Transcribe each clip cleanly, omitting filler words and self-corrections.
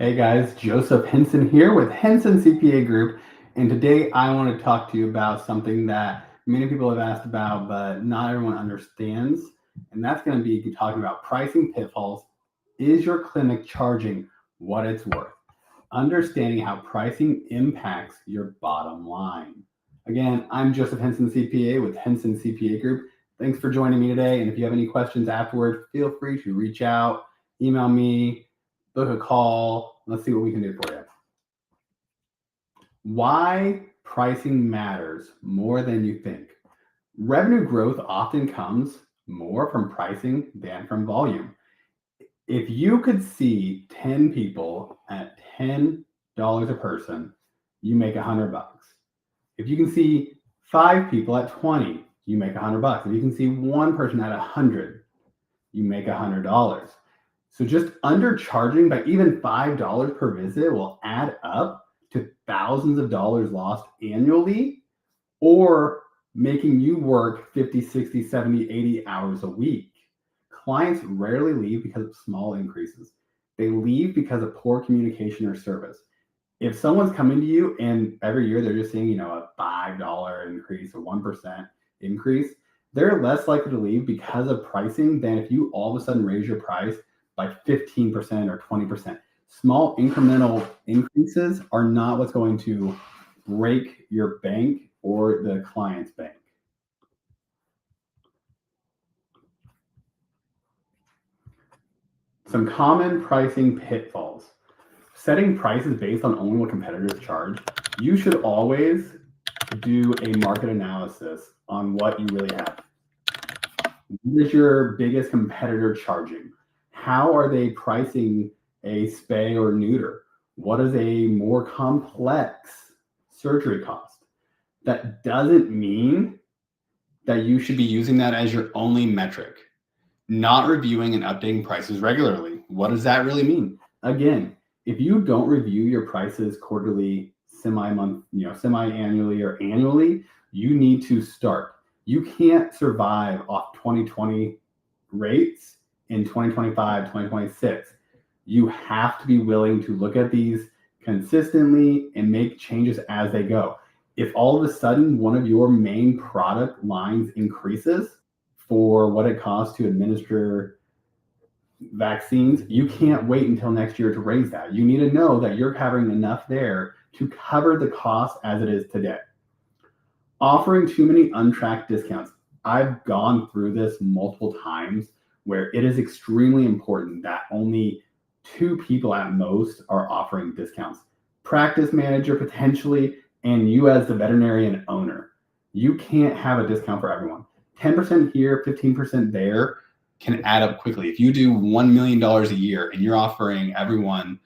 Hey guys, Joseph Henson here with Henson CPA Group, and today I want to talk to you about something that many people have asked about, but not everyone understands, and that's going to be talking about pricing pitfalls. Is your clinic charging what it's worth? Understanding how pricing impacts your bottom line. Again, I'm Joseph Henson CPA with Henson CPA Group. Thanks for joining me today, and if you have any questions afterwards, feel free to reach out, email me, book a call. Let's see what we can do for you. Why pricing matters more than you think. Revenue growth often comes more from pricing than from volume. If you could see 10 people at $10 a person, you make $100. If you can see 5 people at 20, you make $100. If you can see one person at 100, you make $100. So just undercharging by even $5 per visit will add up to thousands of dollars lost annually, or making you work 50, 60, 70, 80 hours a week. Clients rarely leave because of small increases. They leave because of poor communication or service. If someone's coming to you and every year they're just seeing, a $5 increase or 1% increase, they're less likely to leave because of pricing than if you all of a sudden raise your price by 15% or 20%. Small incremental increases are not what's going to break your bank or the client's bank. Some common pricing pitfalls. Setting prices based on only what competitors charge. You should always do a market analysis on what you really have. What is your biggest competitor charging? How are they pricing a spay or neuter? What is a more complex surgery cost? That doesn't mean that you should be using that as your only metric. Not reviewing and updating prices regularly. What does that really mean? Again, if you don't review your prices quarterly, semi-month, semi-annually or annually, you need to start. You can't survive off 2020 rates in 2025, 2026. You have to be willing to look at these consistently and make changes as they go. If all of a sudden one of your main product lines increases for what it costs to administer vaccines, you can't wait until next year to raise that. You need to know that you're covering enough there to cover the cost as it is today. Offering too many untracked discounts. I've gone through this multiple times where it is extremely important that only 2 people at most are offering discounts. Practice manager potentially, and you as the veterinarian owner. You can't have a discount for everyone. 10% here, 15% there can add up quickly. If you do $1 million a year and you're offering everyone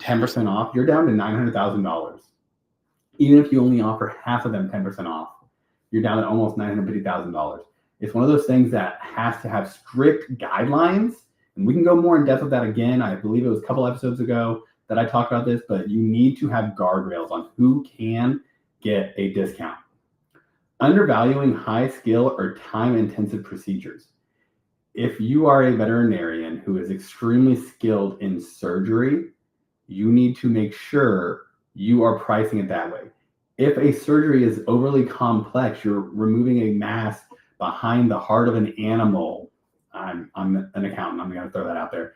10% off, you're down to $900,000. Even if you only offer half of them 10% off, you're down to almost $950,000. It's one of those things that has to have strict guidelines, and we can go more in depth with that again. I believe it was a couple episodes ago that I talked about this, but you need to have guardrails on who can get a discount. Undervaluing high skill or time-intensive procedures. If you are a veterinarian who is extremely skilled in surgery, you need to make sure you are pricing it that way. If a surgery is overly complex, you're removing a mass behind the heart of an animal. I'm an accountant, I'm going to throw that out there.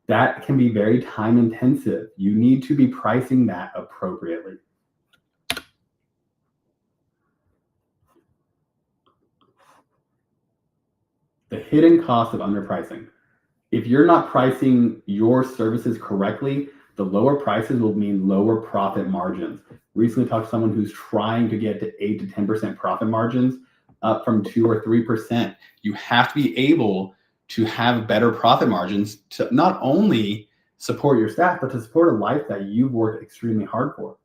That can be very time intensive. You need to be pricing that appropriately. The hidden cost of underpricing. If you're not pricing your services correctly, the lower prices will mean lower profit margins. Recently talked to someone who's trying to get to 8 to 10% profit margins, up from 2 or 3%. You have to be able to have better profit margins to not only support your staff, but to support a life that you've worked extremely hard for.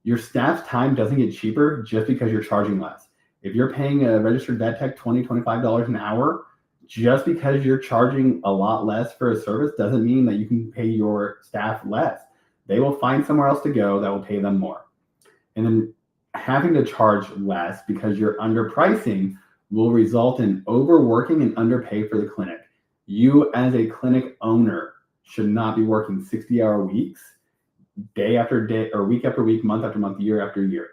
Your staff's time doesn't get cheaper just because you're charging less. If you're paying a registered vet tech $20, $25 an hour, just because you're charging a lot less for a service doesn't mean that you can pay your staff less. They will find somewhere else to go that will pay them more. And then having to charge less because you're underpricing will result in overworking and underpay for the clinic. You as a clinic owner should not be working 60-hour weeks, day after day, or week after week, month after month, year after year.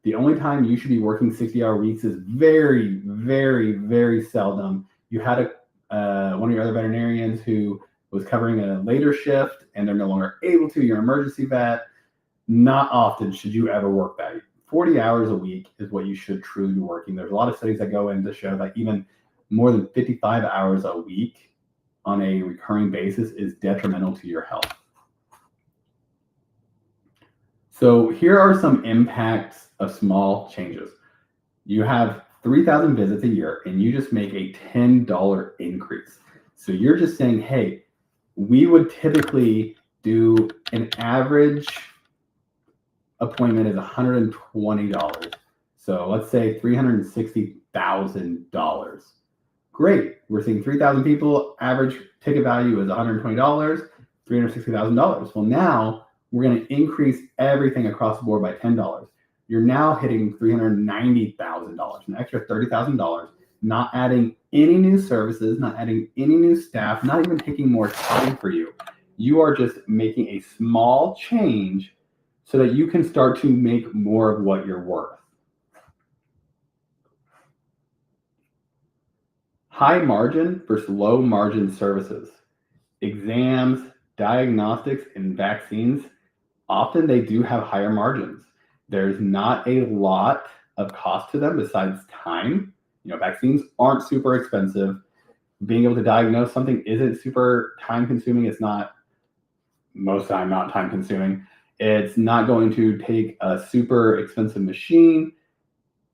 The only time you should be working 60-hour weeks is very, very, very seldom. You had one of your other veterinarians who was covering a later shift and they're no longer able to, you're an emergency vet. Not often should you ever work that. 40 hours a week is what you should truly be working. There's a lot of studies that go in to show that even more than 55 hours a week on a recurring basis is detrimental to your health. So here are some impacts of small changes. You have 3,000 visits a year and you just make a $10 increase. So you're just saying, hey, we would typically do an average appointment is $120. So let's say $360,000. Great. We're seeing 3,000 people. Average ticket value is $120, $360,000. Well, now we're going to increase everything across the board by $10. You're now hitting $390,000, an extra $30,000, not adding any new services, not adding any new staff, not even taking more time for you. You are just making a small change so that you can start to make more of what you're worth. High margin versus low margin services. Exams, diagnostics, and vaccines, often they do have higher margins. There's not a lot of cost to them besides time. Vaccines aren't super expensive. Being able to diagnose something isn't super time consuming. It's not, most of the time, not time consuming. It's not going to take a super expensive machine.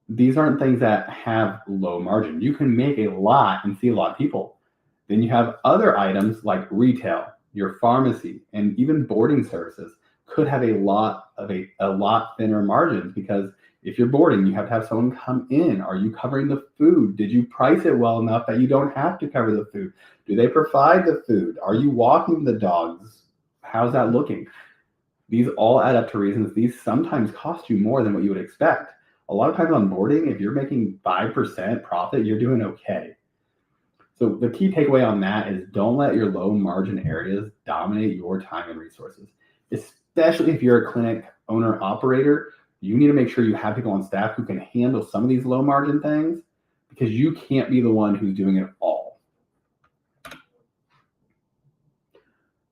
These aren't things that have low margin. You can make a lot and see a lot of people. Then you have other items like retail, your pharmacy, and even boarding services could have a lot thinner margins, because if you're boarding, you have to have someone come in. Are you covering the food? Did you price it well enough that you don't have to cover the food? Do they provide the food? Are you walking the dogs? How's that looking? These all add up to reasons. These sometimes cost you more than what you would expect. A lot of times on boarding, if you're making 5% profit, you're doing okay. So the key takeaway on that is don't let your low margin areas dominate your time and resources. Especially if you're a clinic owner operator, you need to make sure you have people on staff who can handle some of these low margin things, because you can't be the one who's doing it all.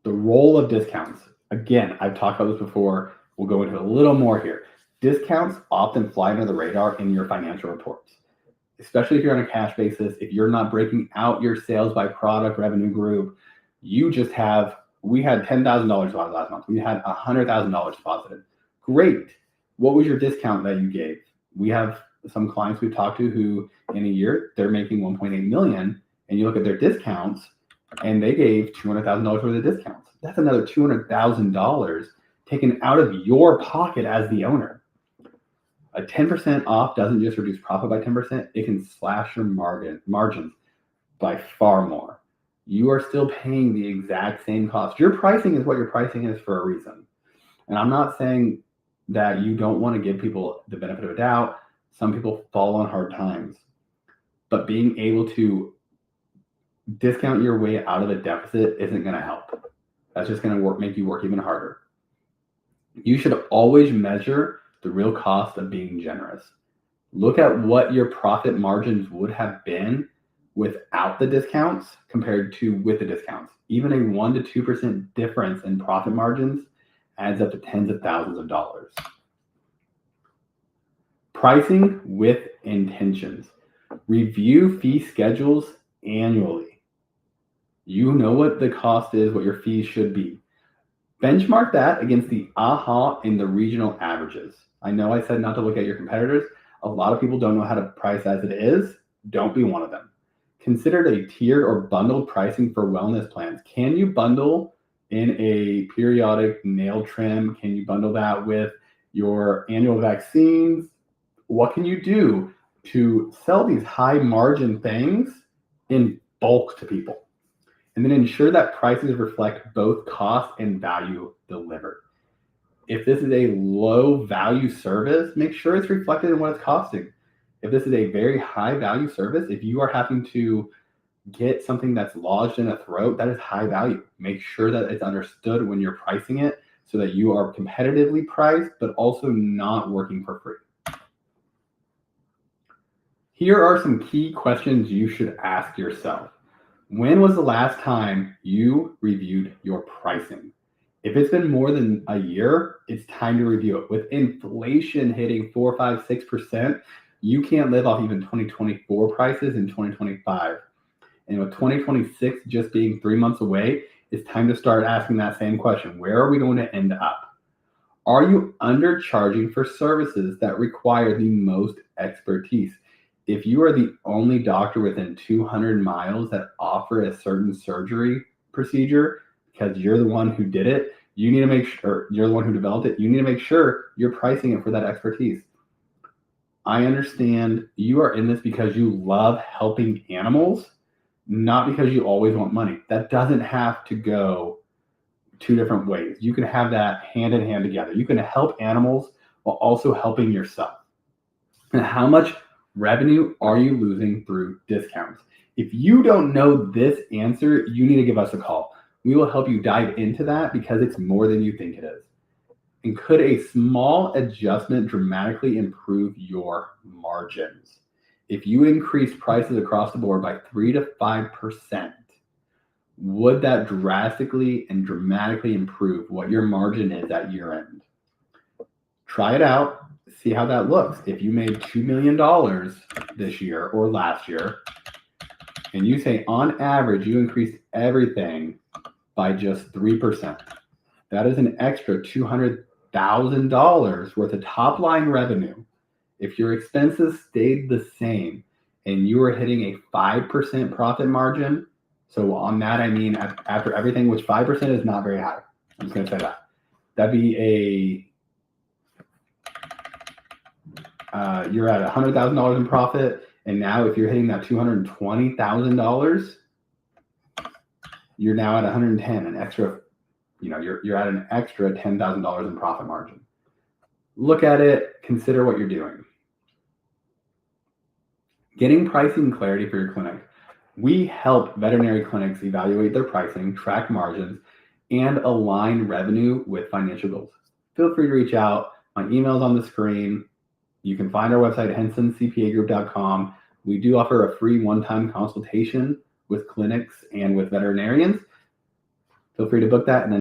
The role of discounts. Again, I've talked about this before. We'll go into a little more here. Discounts often fly under the radar in your financial reports, especially if you're on a cash basis. If you're not breaking out your sales by product revenue group, we had $10,000 last month. We had $100,000 deposited. Great. What was your discount that you gave? We have some clients we've talked to who in a year, they're making 1.8 million, and you look at their discounts and they gave $200,000 worth of discounts. That's another $200,000 taken out of your pocket as the owner. A 10% off doesn't just reduce profit by 10%, it can slash your margins by far more. You are still paying the exact same cost. Your pricing is what your pricing is for a reason. And I'm not saying that you don't want to give people the benefit of a doubt. Some people fall on hard times. But being able to discount your way out of a deficit isn't going to help. That's just going to make you work even harder. You should always measure the real cost of being generous. Look at what your profit margins would have been without the discounts compared to with the discounts. Even a 1% to 2% difference in profit margins adds up to tens of thousands of dollars. Pricing with intentions. Review fee schedules annually. You know what the cost is, what your fees should be. Benchmark that against the AHA and the regional averages. I know I said not to look at your competitors. A lot of people don't know how to price as it is. Don't be one of them. Consider a tiered or bundled pricing for wellness plans. Can you bundle in a periodic nail trim? Can you bundle that with your annual vaccines? What can you do to sell these high margin things in bulk to people? And then ensure that prices reflect both cost and value delivered. If this is a low value service, make sure it's reflected in what it's costing. If this is a very high value service, if you are having to get something that's lodged in a throat, that is high value. Make sure that it's understood when you're pricing it so that you are competitively priced, but also not working for free. Here are some key questions you should ask yourself. When was the last time you reviewed your pricing? If it's been more than a year, it's time to review it. With inflation hitting 4, 5, 6%, you can't live off even 2024 prices in 2025. And with 2026 just being 3 months away, it's time to start asking that same question. Where are we going to end up? Are you undercharging for services that require the most expertise? If you are the only doctor within 200 miles that offer a certain surgery procedure because you're the one who did it, you need to make sure you're the one who developed it. You need to make sure you're pricing it for that expertise. I understand you are in this because you love helping animals, not because you always want money. That doesn't have to go two different ways. You can have that hand in hand together. You can help animals while also helping yourself. And how much revenue are you losing through discounts? If you don't know this answer, you need to give us a call. We will help you dive into that because it's more than you think it is. And could a small adjustment dramatically improve your margins? If you increase prices across the board by 3 to 5%, would that drastically and dramatically improve what your margin is at year end? Try it out, see how that looks. If you made $2 million this year or last year, and you say on average you increased everything by just 3%, that is an extra $200,000 worth of top line revenue. If your expenses stayed the same and you were hitting a 5% profit margin, so on that I mean after everything, which 5% is not very high. I'm just going to say that. That'd be you're at $100,000 in profit, and now if you're hitting that $220,000, you're now at 110, an extra, you're at an extra $10,000 in profit margin. Look at it, consider what you're doing. Getting pricing clarity for your clinic. We help veterinary clinics evaluate their pricing, track margins, and align revenue with financial goals. Feel free to reach out. My email's on the screen. You can find our website, hensoncpagroup.com. We do offer a free one-time consultation with clinics and with veterinarians. Feel free to book that and then